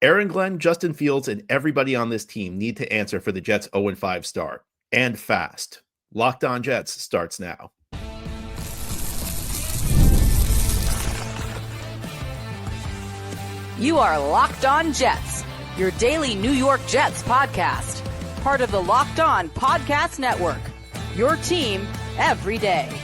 Aaron Glenn, Justin Fields, and everybody on this team need to answer for the Jets' 0-5 start. And fast. Locked On Jets starts now. You are Locked On Jets, your daily New York Jets podcast. Part of the Locked On Podcast Network, your team every day.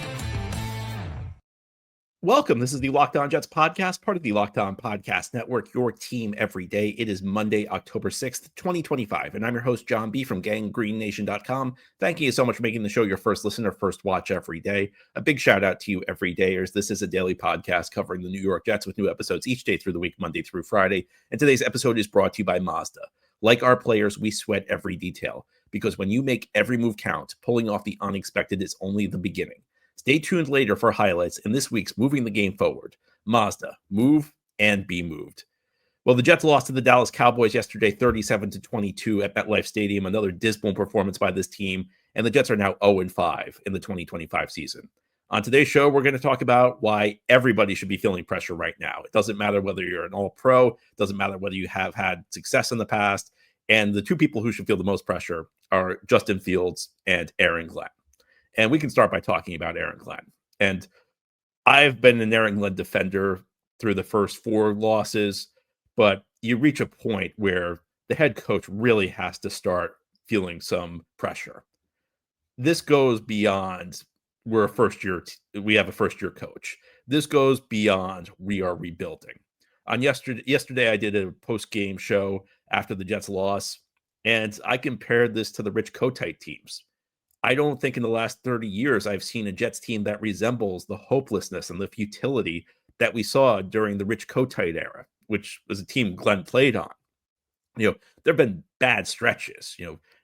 Welcome. This is the Locked On Jets podcast, part of the Locked On Podcast Network, your team every day. It is Monday, October 6th, 2025, and I'm your host, John B. from GangGreenNation.com. Thank you so much for making the show your first listen or first watch every day. A big shout out to you everydayers. This is a daily podcast covering the New York Jets with new episodes each day through the week, Monday through Friday, and today's episode is brought to you by Mazda. Like our players, we sweat every detail, because when you make every move count, pulling off the unexpected is only the beginning. Stay tuned later for highlights in this week's Moving the Game Forward. Mazda, move and be moved. Well, the Jets lost to the Dallas Cowboys yesterday, 37-22 at MetLife Stadium. Another dismal performance by this team, and the Jets are now 0-5 in the 2025 season. On today's show, we're going to talk about why everybody should be feeling pressure right now. It doesn't matter whether you're an all-pro, it doesn't matter whether you have had success in the past, and the two people who should feel the most pressure are Justin Fields and Aaron Glenn. And we can start by talking about Aaron Glenn. And I've been an Aaron Glenn defender through the first four losses, but you reach a point where the head coach really has to start feeling some pressure. This goes beyond we have a first-year coach. This goes beyond we are rebuilding. On yesterday, I did a post-game show after the Jets loss, and I compared this to the Rich Kotite teams. I don't think in the last 30 years I've seen a Jets team that resembles the hopelessness and the futility that we saw during the Rich Kotite era, which was a team Glenn played on. There have been bad stretches.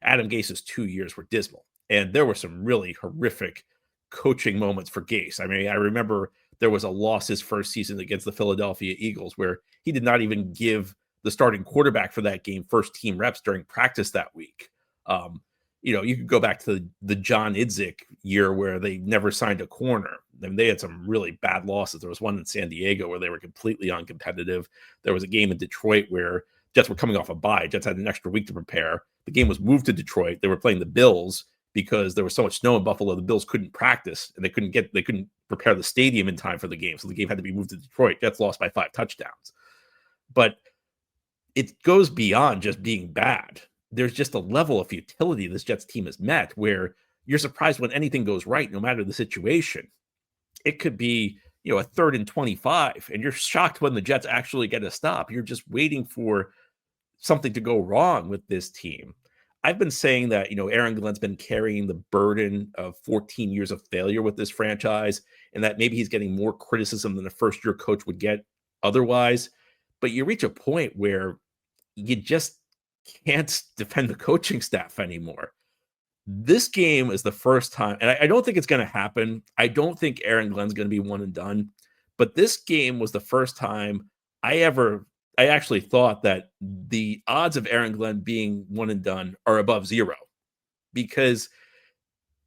Adam Gase's 2 years were dismal, and there were some really horrific coaching moments for Gase. I mean, I remember there was a loss his first season against the Philadelphia Eagles where he did not even give the starting quarterback for that game first team reps during practice that week. You could go back to the John Idzik year where they never signed a corner. I mean, they had some really bad losses. There was one in San Diego where they were completely uncompetitive. There was a game in Detroit where Jets were coming off a bye. Jets had an extra week to prepare. The game was moved to Detroit. They were playing the Bills because there was so much snow in Buffalo. The Bills couldn't practice, and they couldn't prepare the stadium in time for the game. So the game had to be moved to Detroit. Jets lost by 5 touchdowns. But it goes beyond just being bad. There's just a level of futility this Jets team has met where you're surprised when anything goes right, no matter the situation. It could be, a 3rd and 25, and you're shocked when the Jets actually get a stop. You're just waiting for something to go wrong with this team. I've been saying that, Aaron Glenn's been carrying the burden of 14 years of failure with this franchise, and that maybe he's getting more criticism than a first-year coach would get otherwise. But you reach a point where you just can't defend the coaching staff anymore. This game is the first time, and I don't think it's going to happen. I don't think Aaron Glenn's going to be one and done, but this game was the first time I actually thought that the odds of Aaron Glenn being one and done are above 0, because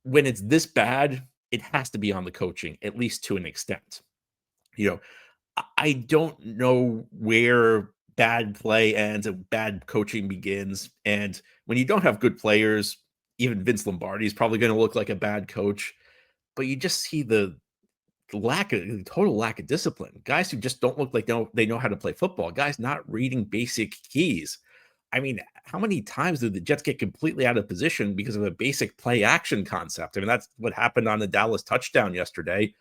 when it's this bad, it has to be on the coaching, at least to an extent. I don't know where bad play ends and bad coaching begins. And when you don't have good players, even Vince Lombardi is probably going to look like a bad coach. But you just see the total lack of discipline. Guys who just don't look like they know how to play football. Guys not reading basic keys. I mean, how many times did the Jets get completely out of position because of a basic play action concept? I mean, that's what happened on the Dallas touchdown yesterday.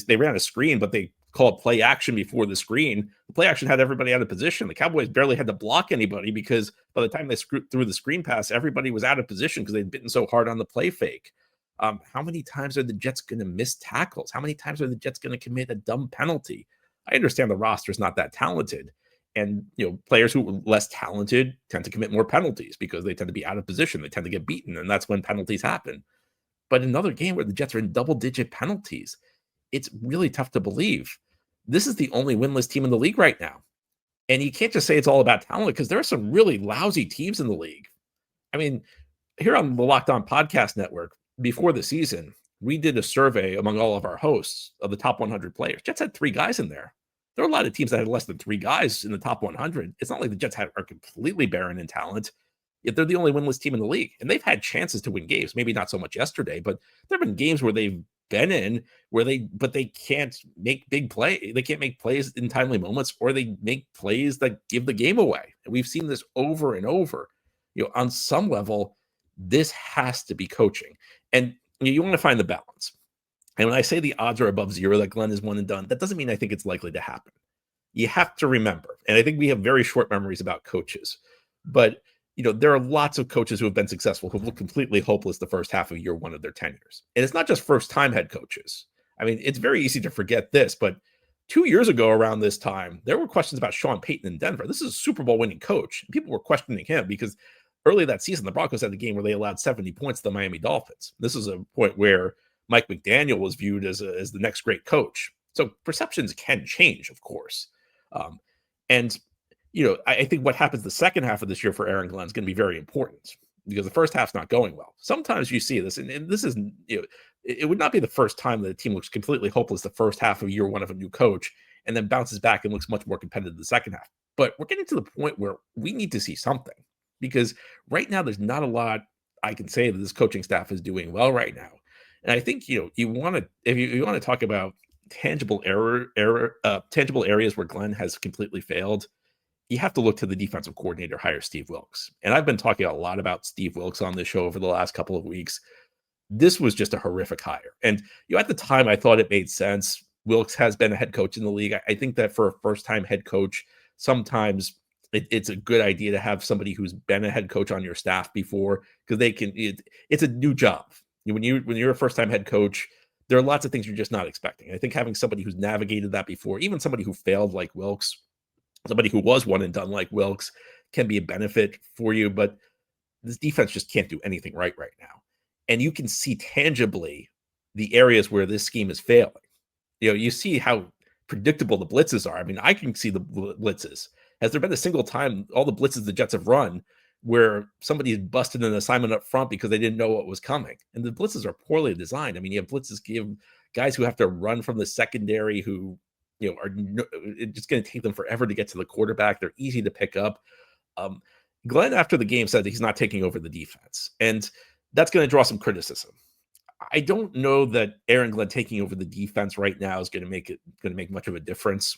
They ran a screen, but they called play action before the screen. The play action had everybody out of position. The Cowboys barely had to block anybody because by the time they screwed through the screen pass, everybody was out of position because they'd bitten so hard on the play fake. How many times are the Jets going to miss tackles? How many times are the Jets going to commit a dumb penalty? I understand the roster is not that talented. And, players who are less talented tend to commit more penalties because they tend to be out of position. They tend to get beaten, and that's when penalties happen. But another game where the Jets are in double-digit penalties, it's really tough to believe. This is the only winless team in the league right now. And you can't just say it's all about talent, because there are some really lousy teams in the league. I mean, here on the Locked On Podcast Network, before the season, we did a survey among all of our hosts of the top 100 players. Jets had 3 guys in there. there are a lot of teams that had less than 3 guys in the top 100. It's not like the Jets are completely barren in talent. Yet they're the only winless team in the league, and they've had chances to win games. Maybe not so much yesterday, but there have been games where they've been in where they can't make big play. They can't make plays in timely moments, or they make plays that give the game away. And we've seen this over and over. On some level, this has to be coaching, and you want to find the balance. And when I say the odds are above zero that Glenn is one and done, that doesn't mean I think it's likely to happen. You have to remember, and I think we have very short memories about coaches, but there are lots of coaches who have been successful who've looked completely hopeless the first half of year one of their tenures. And it's not just first-time head coaches. I mean, it's very easy to forget this, but 2 years ago around this time, there were questions about Sean Payton in Denver. This is a Super Bowl winning coach. People were questioning him because early that season, the Broncos had a game where they allowed 70 points to the Miami Dolphins. This is a point where Mike McDaniel was viewed as the next great coach. So perceptions can change, of course. And I think what happens the second half of this year for Aaron Glenn is going to be very important because the first half's not going well. Sometimes you see this, and this is, it would not be the first time that a team looks completely hopeless the first half of year one of a new coach and then bounces back and looks much more competitive the second half. But we're getting to the point where we need to see something because right now there's not a lot I can say that this coaching staff is doing well right now. And I think, you want to, if you want to talk about tangible areas where Glenn has completely failed, you have to look to the defensive coordinator hire, Steve Wilks. And I've been talking a lot about Steve Wilks on this show over the last couple of weeks. This was just a horrific hire. And at the time, I thought it made sense. Wilks has been a head coach in the league. I think that for a first-time head coach, sometimes it's a good idea to have somebody who's been a head coach on your staff before because it's a new job. When you're a first-time head coach, there are lots of things you're just not expecting. I think having somebody who's navigated that before, even somebody who failed like Wilks, somebody who was one and done like Wilks, can be a benefit for you, but this defense just can't do anything right now. And you can see tangibly the areas where this scheme is failing. You see how predictable the blitzes are. I mean, I can see the blitzes. Has there been a single time all the blitzes the Jets have run where somebody busted an assignment up front because they didn't know what was coming? And the blitzes are poorly designed. I mean, you have blitzes give guys who have to run from the secondary who it's just going to take them forever to get to the quarterback. They're easy to pick up. Glenn, after the game, said that he's not taking over the defense, and that's going to draw some criticism. I don't know that Aaron Glenn taking over the defense right now is going to make much of a difference.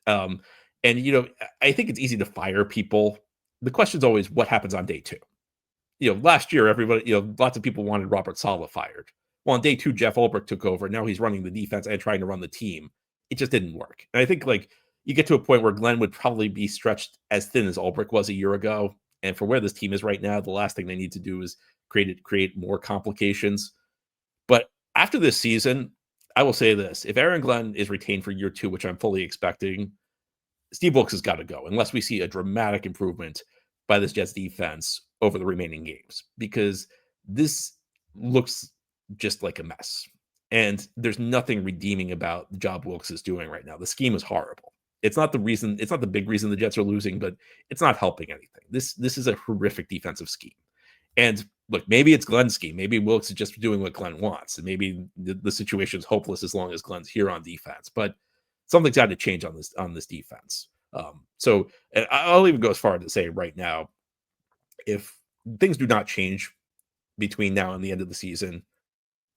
And I think it's easy to fire people. The question is always what happens on day two. Last year, everybody, lots of people wanted Robert Saleh fired. Well, on day two, Jeff Ulbrich took over. Now he's running the defense and trying to run the team. It just didn't work. And I think you get to a point where Glenn would probably be stretched as thin as Ulbrich was a year ago. And for where this team is right now, the last thing they need to do is create more complications. But after this season, I will say this. If Aaron Glenn is retained for year two, which I'm fully expecting, Steve Wilks has got to go unless we see a dramatic improvement by this Jets defense over the remaining games, because this looks just like a mess. And there's nothing redeeming about the job Wilks is doing right now. The scheme is horrible. It's not the big reason the Jets are losing, but it's not helping anything. This is a horrific defensive scheme. And look, maybe it's Glenn's scheme. Maybe Wilks is just doing what Glenn wants. And maybe the situation is hopeless as long as Glenn's here on defense. But something's got to change on this defense. So I'll even go as far as to say right now, if things do not change between now and the end of the season,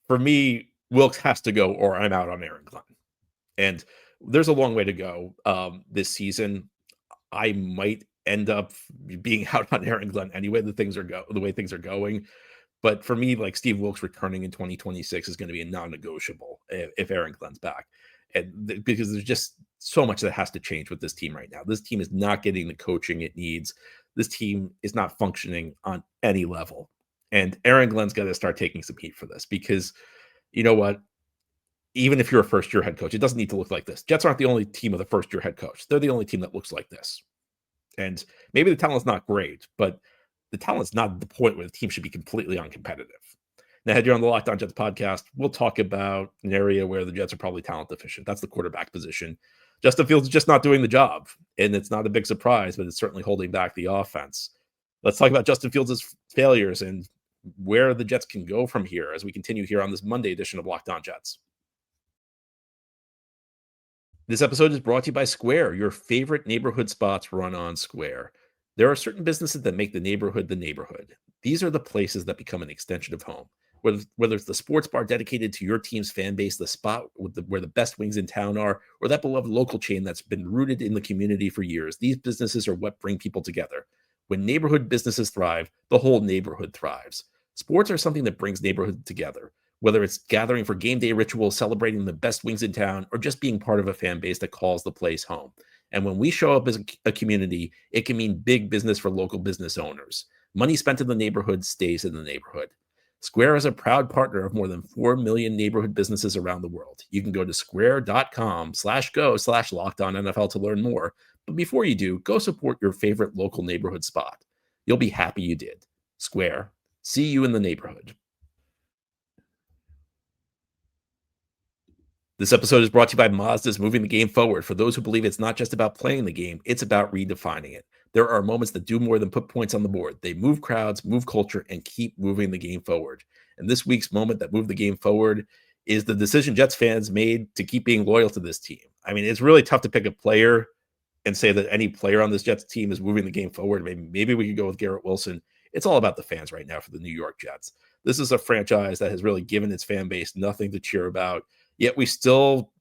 for me, Wilks has to go or I'm out on Aaron Glenn. And there's a long way to go this season. I might end up being out on Aaron Glenn anyway, the way things are going. But for me, Steve Wilks returning in 2026 is going to be a non-negotiable if Aaron Glenn's back. And because there's just so much that has to change with this team right now. This team is not getting the coaching it needs. This team is not functioning on any level. And Aaron Glenn's got to start taking some heat for this, because you know what? Even if you're a first-year head coach, it doesn't need to look like this. Jets aren't the only team with a first-year head coach. They're the only team that looks like this. And maybe the talent's not great, but the talent's not at the point where the team should be completely uncompetitive. Now, here on the Locked On Jets podcast, we'll talk about an area where the Jets are probably talent deficient. That's the quarterback position. Justin Fields is just not doing the job, and it's not a big surprise, but it's certainly holding back the offense. Let's talk about Justin Fields' failures and where the Jets can go from here as we continue here on this Monday edition of Locked On Jets. This episode is brought to you by Square, your favorite neighborhood spots run on Square. There are certain businesses that make the neighborhood the neighborhood. These are the places that become an extension of home. Whether it's the sports bar dedicated to your team's fan base, the spot where the best wings in town are, or that beloved local chain that's been rooted in the community for years, these businesses are what bring people together. When neighborhood businesses thrive, the whole neighborhood thrives. Sports are something that brings neighborhoods together. Whether it's gathering for game day rituals, celebrating the best wings in town, or just being part of a fan base that calls the place home. And when we show up as a community, it can mean big business for local business owners. Money spent in the neighborhood stays in the neighborhood. Square is a proud partner of more than 4 million neighborhood businesses around the world. You can go to square.com/go/LockedOnNFL to learn more. But before you do, go support your favorite local neighborhood spot. You'll be happy you did. Square. See you in the neighborhood. This episode is brought to you by Mazda's Moving the Game Forward. For those who believe it's not just about playing the game, it's about redefining it. There are moments that do more than put points on the board. They move crowds, move culture, and keep moving the game forward. And this week's moment that moved the game forward is the decision Jets fans made to keep being loyal to this team. I mean, it's really tough to pick a player and say that any player on this Jets team is moving the game forward. Maybe we could go with Garrett Wilson. It's all about the fans right now for the New York Jets. This is a franchise that has really given its fan base nothing to cheer about. Yet we still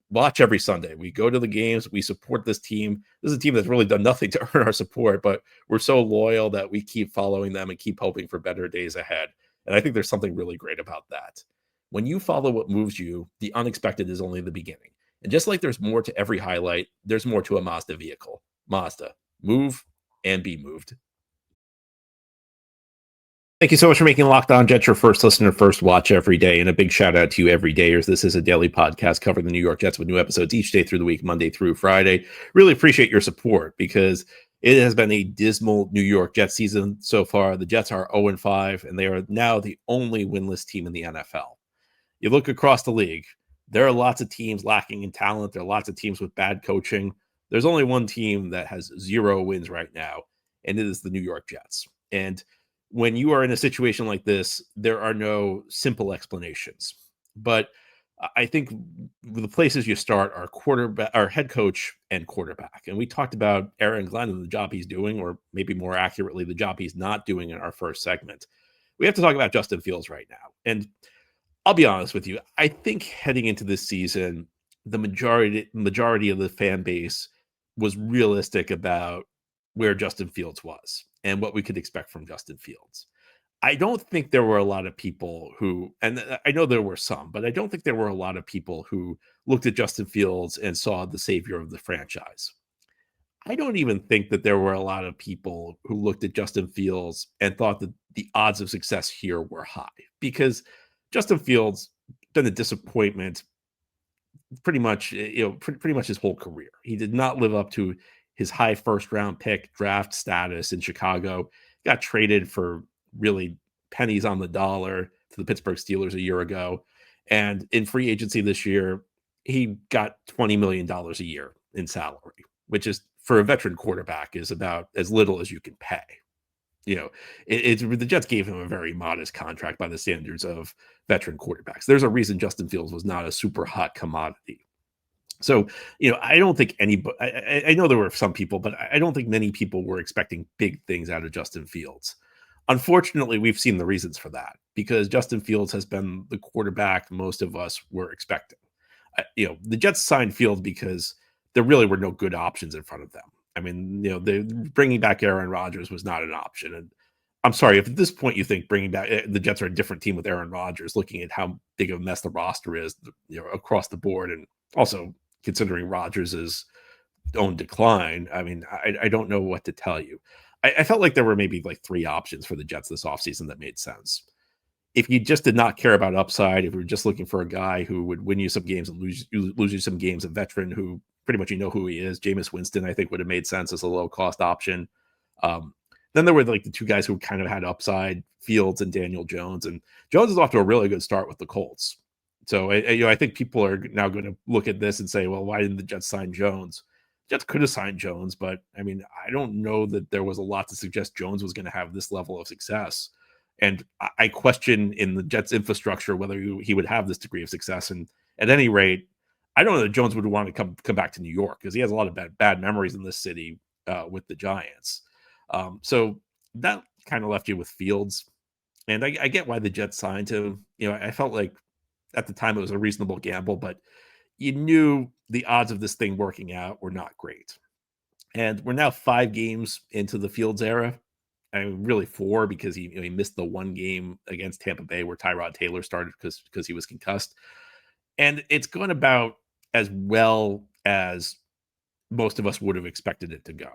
watch every Sunday. We go to the games. We support this team. This is a team that's really done nothing to earn our support, but we're so loyal that we keep following them and keep hoping for better days ahead. And I think there's something really great about that. When you follow what moves you, the unexpected is only the beginning. And just like there's more to every highlight, there's more to a Mazda vehicle. Mazda, move and be moved. Thank you so much for making Locked On Jets your first listener, first watch every day. And a big shout out to you everydayers. This is a daily podcast covering the New York Jets with new episodes each day through the week, Monday through Friday. Really appreciate your support because it has been a dismal New York Jets season so far. The Jets are 0-5, and they are now the only winless team in the NFL. You look across the league, there are lots of teams lacking in talent. There are lots of teams with bad coaching. There's only one team that has 0 wins right now, and it is the New York Jets. And when you are in a situation like this, there are no simple explanations. But I think the places you start are quarterback, our head coach, and quarterback. And we talked about Aaron Glenn and the job he's doing, or maybe more accurately, the job he's not doing in our first segment. We have to talk about Justin Fields right now. And I'll be honest with you. I think heading into this season, the majority of the fan base was realistic about where Justin Fields was and what we could expect from Justin Fields. I don't think there were a lot of people who, and I know there were some, but I don't think there were a lot of people who looked at Justin Fields and saw the savior of the franchise. I don't even think that there were a lot of people who looked at Justin Fields and thought that the odds of success here were high, because Justin Fields been a disappointment pretty much his whole career. He did not live up to his high first round pick draft status in Chicago. Got traded for really pennies on the dollar to the Pittsburgh Steelers a year ago. And in free agency this year, he got $20 million a year in salary, which is, for a veteran quarterback, is about as little as you can pay. The Jets gave him a very modest contract by the standards of veteran quarterbacks. There's a reason Justin Fields was not a super hot commodity. So, I don't think anybody, I know there were some people, but I don't think many people were expecting big things out of Justin Fields. Unfortunately, we've seen the reasons for that, because Justin Fields has been the quarterback most of us were expecting. The Jets signed Fields because there really were no good options in front of them. I mean, bringing back Aaron Rodgers was not an option. And I'm sorry, if at this point you think bringing back the Jets are a different team with Aaron Rodgers, looking at how big of a mess the roster is, across the board, and also considering Rodgers' own decline, I mean, I don't know what to tell you. I felt like there were maybe like 3 options for the Jets this offseason that made sense. If you just did not care about upside, if you were just looking for a guy who would win you some games and lose you some games, a veteran who pretty much who he is, Jameis Winston, I think would have made sense as a low-cost option. Then there were like the 2 guys who kind of had upside, Fields and Daniel Jones. And Jones is off to a really good start with the Colts. So I think people are now going to look at this and say, well, why didn't the Jets sign Jones? Jets could have signed Jones, but I mean, I don't know that there was a lot to suggest Jones was going to have this level of success. And I question in the Jets infrastructure whether he would have this degree of success. And at any rate, I don't know that Jones would want to come back to New York because he has a lot of bad memories in this city with the Giants. So that kind of left you with Fields. And I get why the Jets signed him. I felt like at the time it was a reasonable gamble, but you knew the odds of this thing working out were not great. And we're now 5 games into the Fields era. I mean, really 4 because he missed the 1 game against Tampa Bay where Tyrod Taylor started because he was concussed. And it's going about as well as most of us would have expected it to go.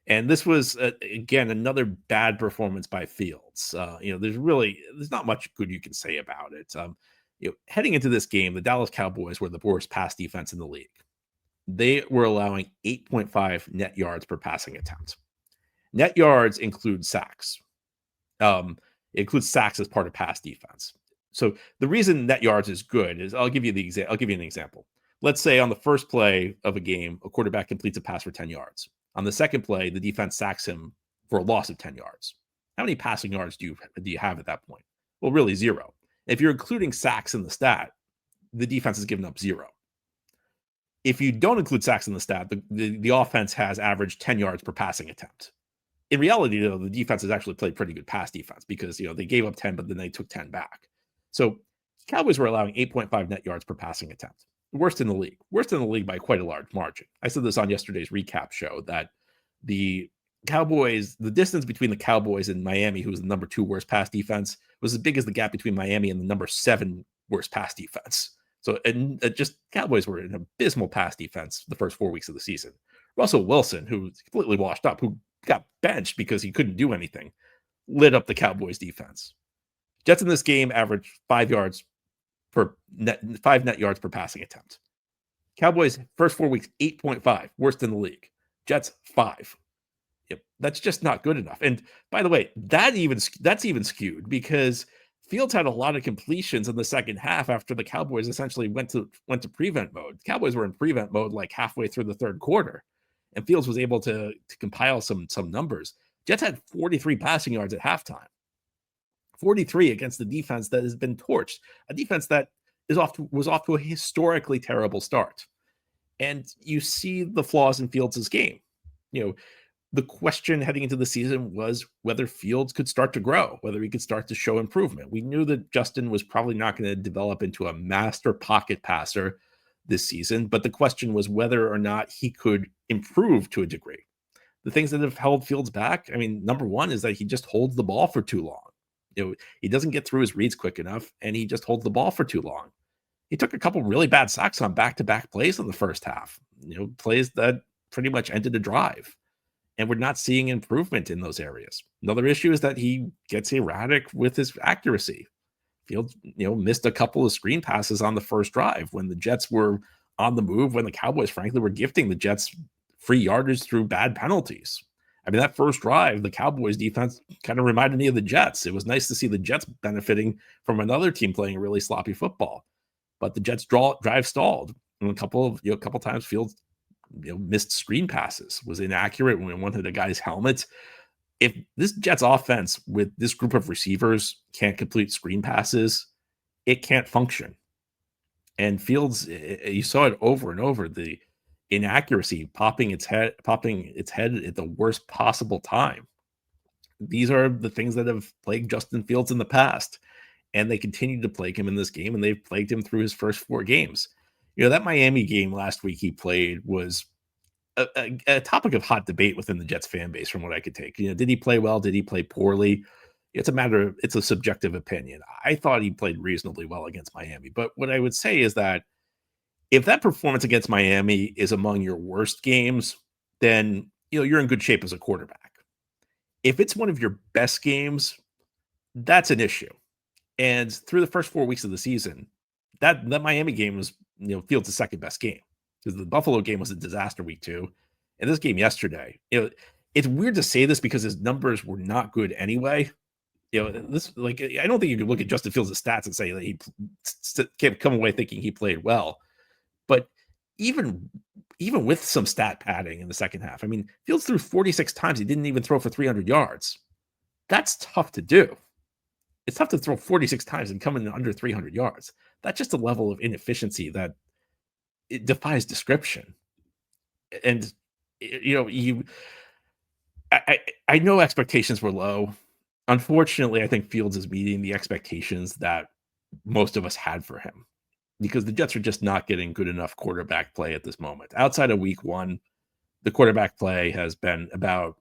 And this was again another bad performance by Fields. There's not much good you can say about it. Heading into this game, the Dallas Cowboys were the worst pass defense in the league. They were allowing 8.5 net yards per passing attempt. Net yards include sacks. It includes sacks as part of pass defense. So the reason net yards is good is I'll give you an example. Let's say on the first play of a game, a quarterback completes a pass for 10 yards. On the second play, the defense sacks him for a loss of 10 yards. How many passing yards do you have at that point? Well, really 0. If you're including sacks in the stat, the defense has given up 0. If you don't include sacks in the stat, the offense has averaged 10 yards per passing attempt. In reality, though, the defense has actually played pretty good pass defense because they gave up 10, but then they took 10 back. So Cowboys were allowing 8.5 net yards per passing attempt. Worst in the league by quite a large margin. I said this on yesterday's recap show that the Cowboys, the distance between the Cowboys and Miami, who was the number 2 worst pass defense, was as big as the gap between Miami and the number 7 worst pass defense. So just Cowboys were an abysmal pass defense the first 4 weeks of the season. Russell Wilson, who was completely washed up, who got benched because he couldn't do anything, lit up the Cowboys defense. Jets in this game averaged 5 net yards per passing attempt. Cowboys first 4 weeks 8.5, worst in the league. Jets 5. Yep, that's just not good enough. And by the way, that's even skewed because Fields had a lot of completions in the second half after the Cowboys essentially went to prevent mode. The Cowboys were in prevent mode like halfway through the third quarter, and Fields was able to compile some numbers. Jets had 43 passing yards at halftime. 43 against the defense that has been torched, a defense that was off to a historically terrible start. And you see the flaws in Fields' game. The question heading into the season was whether Fields could start to grow, whether he could start to show improvement. We knew that Justin was probably not going to develop into a master pocket passer this season, but the question was whether or not he could improve to a degree. The things that have held Fields back, I mean, number one is that he just holds the ball for too long. He doesn't get through his reads quick enough, and he just holds the ball for too long. He took a couple really bad sacks on back-to-back plays in the first half, plays that pretty much ended a drive. And we're not seeing improvement in those areas. Another issue is that he gets erratic with his accuracy. Fields, missed a couple of screen passes on the first drive when the Jets were on the move, when the Cowboys, frankly, were gifting the Jets free yardage through bad penalties. I mean, that first drive, the Cowboys defense kind of reminded me of the Jets. It was nice to see the Jets benefiting from another team playing a really sloppy football. But the Jets drive stalled. And a couple times Fields missed screen passes, was inaccurate when one hit a guy's helmet. If this Jets offense with this group of receivers can't complete screen passes, it can't function. And Fields, you saw it over and over, the inaccuracy popping its head at the worst possible time. These are the things that have plagued Justin Fields in the past, and they continue to plague him in this game, and they've plagued him through his first 4 games. That Miami game last week he played was a topic of hot debate within the Jets fan base from what I could take. Did he play well? Did he play poorly? It's a subjective opinion. I thought he played reasonably well against Miami. But what I would say is that if that performance against Miami is among your worst games, then you're in good shape as a quarterback. If it's one of your best games, that's an issue. And through the first 4 weeks of the season, that Miami game was Fields' second best game, because the Buffalo game was a disaster week 2, and this game yesterday, it's weird to say this because his numbers were not good anyway. I don't think you can look at Justin Fields' stats and say that he can't come away thinking he played well. But even with some stat padding in the second half, I mean, Fields threw 46 times. He didn't even throw for 300 yards. That's tough to do. It's tough to throw 46 times and come in under 300 yards. That's just a level of inefficiency that it defies description. And I know expectations were low. Unfortunately, I think Fields is meeting the expectations that most of us had for him, because the Jets are just not getting good enough quarterback play at this moment. Outside of week one, the quarterback play has been about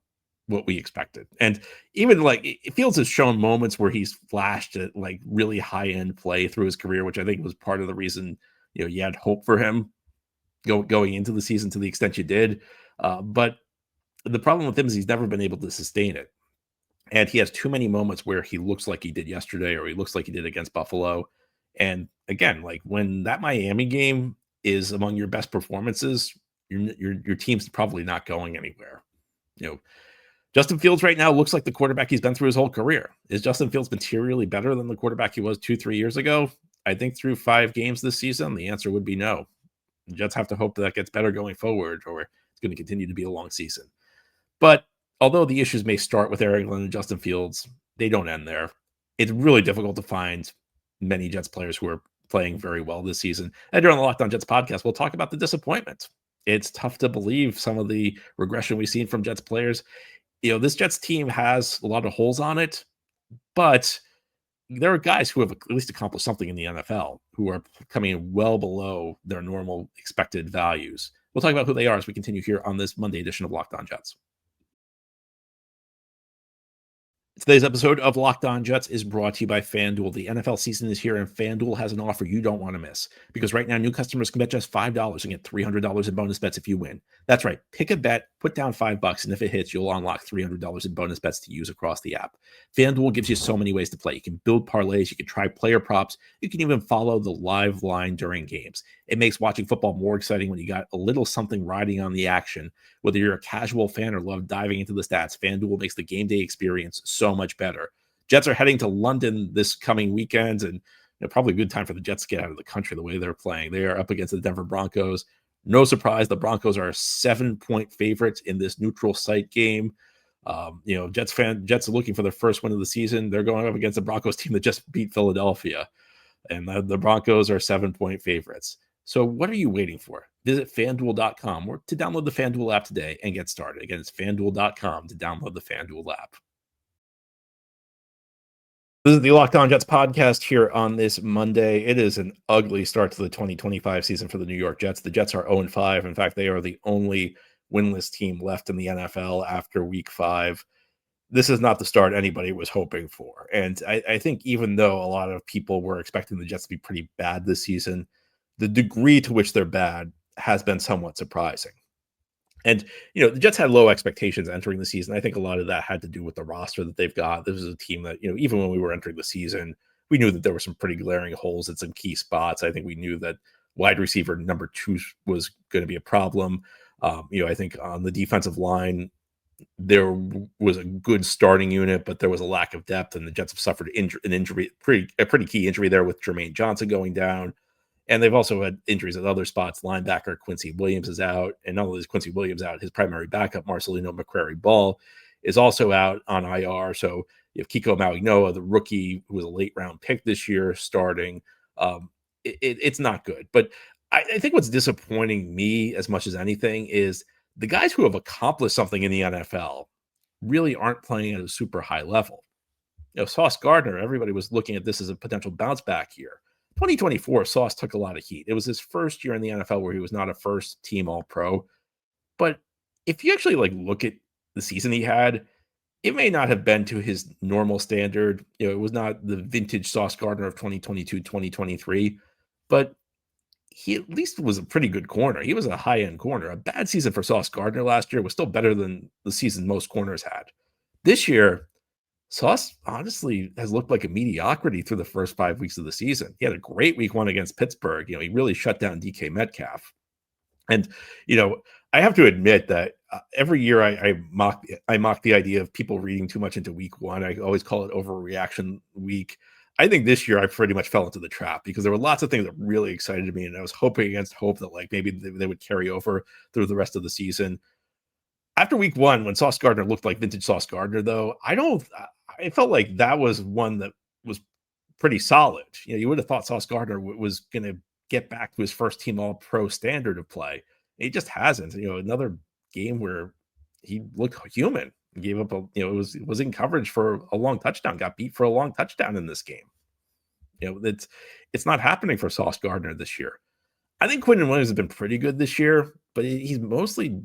what we expected. And even Fields has shown moments where he's flashed at like really high end play through his career, which I think was part of the reason, you had hope for him going into the season to the extent you did. But the problem with him is he's never been able to sustain it. And he has too many moments where he looks like he did yesterday, or he looks like he did against Buffalo. And again, like when that Miami game is among your best performances, your team's probably not going anywhere. Justin Fields right now looks like the quarterback he's been through his whole career. Is Justin Fields materially better than the quarterback he was 2-3 years ago? I think through 5 games this season, the answer would be no. The Jets have to hope that gets better going forward, or it's going to continue to be a long season. But although the issues may start with Eric Glenn and Justin Fields, they don't end there. It's really difficult to find many Jets players who are playing very well this season. And during the Locked On Jets podcast, we'll talk about the disappointment. It's tough to believe some of the regression we've seen from Jets players. This Jets team has a lot of holes on it, but there are guys who have at least accomplished something in the NFL who are coming in well below their normal expected values. We'll talk about who they are as we continue here on this Monday edition of Locked On Jets. Today's episode of Locked On Jets is brought to you by FanDuel. The NFL season is here, and FanDuel has an offer you don't want to miss. Because right now, new customers can bet just $5 and get $300 in bonus bets if you win. That's right. Pick a bet, put down $5, and if it hits, you'll unlock $300 in bonus bets to use across the app. FanDuel gives you so many ways to play. You can build parlays, you can try player props, you can even follow the live line during games. It makes watching football more exciting when you got a little something riding on the action. Whether you're a casual fan or love diving into the stats, FanDuel makes the game day experience so much better. Jets are heading to London this coming weekend, and probably a good time for the Jets to get out of the country the way they're playing. They are up against the Denver Broncos. No surprise, the Broncos are 7-point favorites in this neutral site game. Jets are looking for their first win of the season. They're going up against the Broncos team that just beat Philadelphia, and the Broncos are 7-point favorites. So what are you waiting for? Visit FanDuel.com or to download the FanDuel app today and get started. Again, it's FanDuel.com to download the FanDuel app. This is the Locked On Jets podcast here on this Monday. It is an ugly start to the 2025 season for the New York Jets. The Jets are 0-5. In fact, they are the only winless team left in the NFL after week 5. This is not the start anybody was hoping for. And I think even though a lot of people were expecting the Jets to be pretty bad this season, the degree to which they're bad has been somewhat surprising. And, the Jets had low expectations entering the season. I think a lot of that had to do with the roster that they've got. This is a team that, even when we were entering the season, we knew that there were some pretty glaring holes at some key spots. I think we knew that wide receiver number 2 was going to be a problem. I think on the defensive line, there was a good starting unit, but there was a lack of depth, and the Jets have suffered a pretty key injury there with Jermaine Johnson going down. And they've also had injuries at other spots. Linebacker Quincy Williams is out. And not only is Quincy Williams out, his primary backup, Marcelino McCrary-Ball, is also out on IR. So you have Kiko Mauignoa, the rookie, who was a late-round pick this year, starting. It's not good. But I think what's disappointing me as much as anything is the guys who have accomplished something in the NFL really aren't playing at a super high level. Sauce Gardner, everybody was looking at this as a potential bounce back year. 2024, Sauce took a lot of heat. It was his first year in the NFL where he was not a first-team All-Pro. But if you actually look at the season he had, it may not have been to his normal standard. It was not the vintage Sauce Gardner of 2022, 2023. But he at least was a pretty good corner. He was a high-end corner. A bad season for Sauce Gardner last year was still better than the season most corners had. This year, Sauce honestly has looked like a mediocrity through the first 5 weeks of the season. He had a great week 1 against Pittsburgh. He really shut down DK Metcalf. And, I have to admit that every year I mock the idea of people reading too much into week 1. I always call it overreaction week. I think this year I pretty much fell into the trap because there were lots of things that really excited me. And I was hoping against hope that maybe they would carry over through the rest of the season. After week 1, when Sauce Gardner looked like vintage Sauce Gardner, though, I felt like that was one that was pretty solid. You would have thought Sauce Gardner was going to get back to his first team All-Pro standard of play. He just hasn't. Another game where he looked human. He gave up it was in coverage for a long touchdown, got beat for a long touchdown in this game. It's not happening for Sauce Gardner this year. I think Quinnen Williams has been pretty good this year, but he's mostly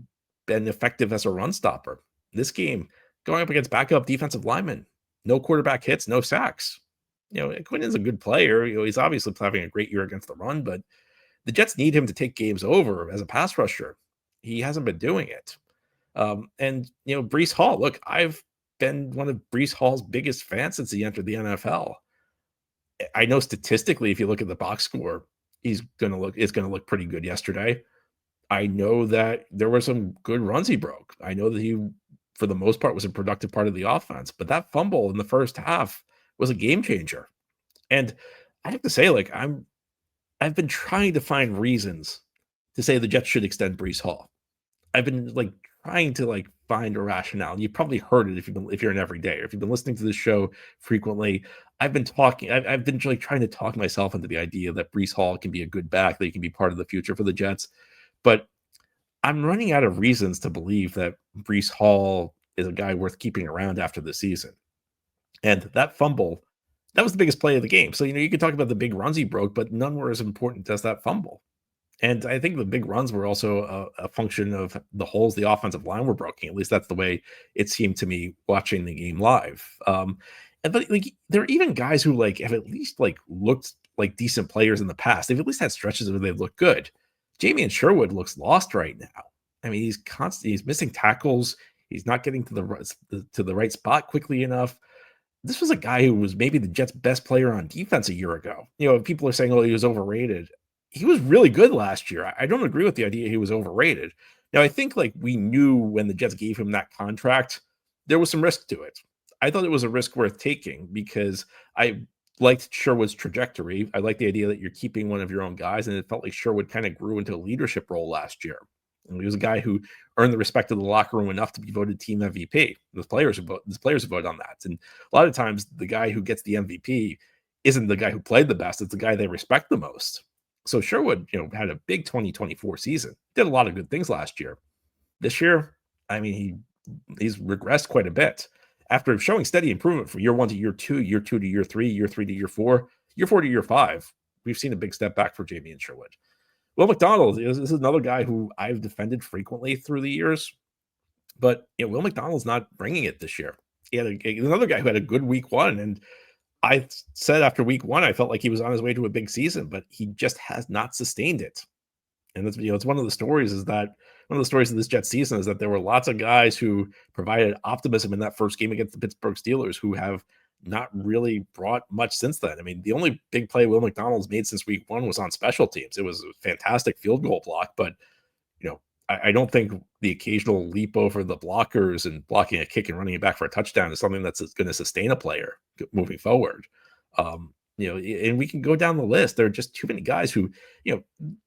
been effective as a run stopper. This game, going up against backup defensive linemen, no quarterback hits, no sacks. Quinnen's a good player. He's obviously having a great year against the run, but the Jets need him to take games over as a pass rusher. He hasn't been doing it. And Breece Hall, look, I've been one of Breece Hall's biggest fans since he entered the NFL. I know statistically, if you look at the box score, it's going to look pretty good yesterday. I know that there were some good runs he broke. I know that he, for the most part, was a productive part of the offense, but that fumble in the first half was a game changer. And I have to say, I've been trying to find reasons to say the Jets should extend Breece Hall. I've been trying to find a rationale. You probably heard it if you're an everyday, or if you've been listening to this show frequently. I've been trying to talk myself into the idea that Breece Hall can be a good back, that he can be part of the future for the Jets. But I'm running out of reasons to believe that Breece Hall is a guy worth keeping around after the season. And that fumble, that was the biggest play of the game. So, you could talk about the big runs he broke, but none were as important as that fumble. And I think the big runs were also a function of the holes the offensive line were breaking. At least that's the way it seemed to me watching the game live. But there are even guys who have at least looked like decent players in the past. They've at least had stretches where they've looked good. Jamien Sherwood looks lost right now. I mean, he's missing tackles. He's not getting to the right spot quickly enough. This was a guy who was maybe the Jets' best player on defense a year ago. People are saying, oh, he was overrated. He was really good last year. I don't agree with the idea he was overrated. Now, I think we knew when the Jets gave him that contract, there was some risk to it. I thought it was a risk worth taking because I liked Sherwood's trajectory. I like the idea that you're keeping one of your own guys, and it felt like Sherwood kind of grew into a leadership role last year. And he was a guy who earned the respect of the locker room enough to be voted team MVP. The players who vote on that. And a lot of times the guy who gets the MVP isn't the guy who played the best. It's the guy they respect the most. So Sherwood, had a big 2024 season. Did a lot of good things last year. This year, I mean, he's regressed quite a bit. After showing steady improvement from year 1 to year 2, year 2 to year 3, year 3 to year 4, year 4 to year 5, we've seen a big step back for Jamien Sherwood. Will McDonald, this is another guy who I've defended frequently through the years, but Will McDonald's not bringing it this year. He had another guy who had a good week 1, and I said after week 1, I felt like he was on his way to a big season, but he just has not sustained it. And it's one of the stories of this Jets season is that there were lots of guys who provided optimism in that first game against the Pittsburgh Steelers who have not really brought much since then. I mean, the only big play Will McDonald's made since week 1 was on special teams. It was a fantastic field goal block, but I don't think the occasional leap over the blockers and blocking a kick and running it back for a touchdown is something that's going to sustain a player moving forward. And we can go down the list. There are just too many guys who,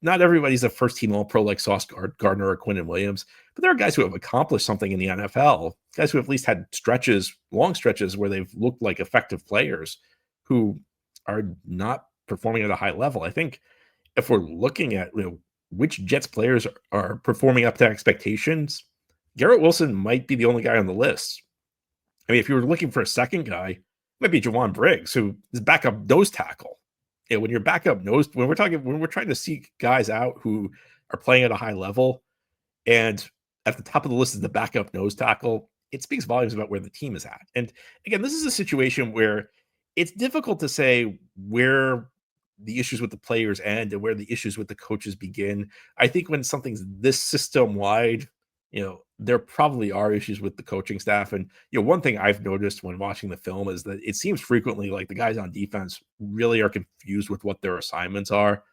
not everybody's a first team All-Pro like Sauce Gardner or Quinnen Williams, but there are guys who have accomplished something in the NFL, guys who have at least had long stretches where they've looked like effective players who are not performing at a high level. I think if we're looking at, which Jets players are performing up to expectations, Garrett Wilson might be the only guy on the list. I mean, if you were looking for a second guy, it might be Jawan Briggs, who is backup nose tackle. When you're backup nose, when we're trying to seek guys out who are playing at a high level, and at the top of the list is the backup nose tackle, it speaks volumes about where the team is at. And again, this is a situation where it's difficult to say where the issues with the players end and where the issues with the coaches begin. I think when something's this system wide, there probably are issues with the coaching staff. And, one thing I've noticed when watching the film is that it seems frequently like the guys on defense really are confused with what their assignments are.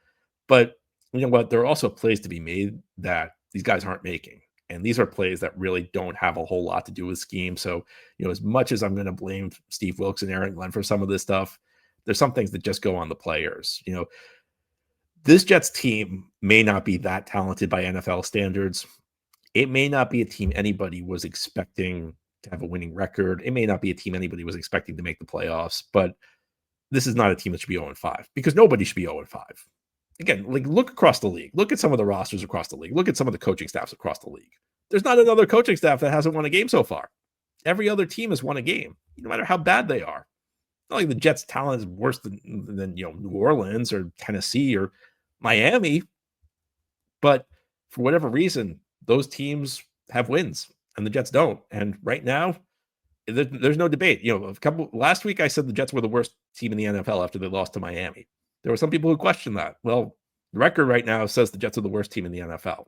But you know what? There are also plays to be made that these guys aren't making. And these are plays that really don't have a whole lot to do with scheme. So, as much as I'm going to blame Steve Wilkes and Aaron Glenn for some of this stuff, there's some things that just go on the players. This Jets team may not be that talented by NFL standards. It may not be a team anybody was expecting to have a winning record. It may not be a team anybody was expecting to make the playoffs, but this is not a team that should be 0-5 because nobody should be 0-5. again, like look across the league. Look at some of the rosters across the league. Look at some of the coaching staffs across the league. There's not another coaching staff that hasn't won a game so far. Every other team has won a game, no matter how bad they are. Not like the Jets' talent is worse than New Orleans or Tennessee or Miami, but for whatever reason, those teams have wins and the Jets don't. And right now, there's no debate. Last week I said the Jets were the worst team in the NFL after they lost to Miami. There were some people who questioned that. Well, the record right now says the Jets are the worst team in the NFL.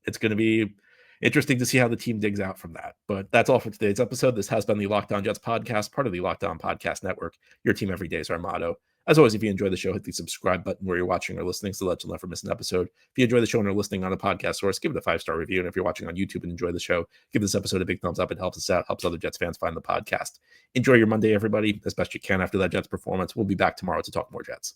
It's going to be interesting to see how the team digs out from that. But that's all for today's episode. This has been the Locked On Jets podcast, part of the Locked On Podcast Network. Your team every day is our motto. As always, if you enjoy the show, hit the subscribe button where you're watching or listening so that you'll never miss an episode. If you enjoy the show and are listening on a podcast source, give it a 5-star review. And if you're watching on YouTube and enjoy the show, give this episode a big thumbs up. It helps us out, helps other Jets fans find the podcast. Enjoy your Monday, everybody, as best you can after that Jets performance. We'll be back tomorrow to talk more Jets.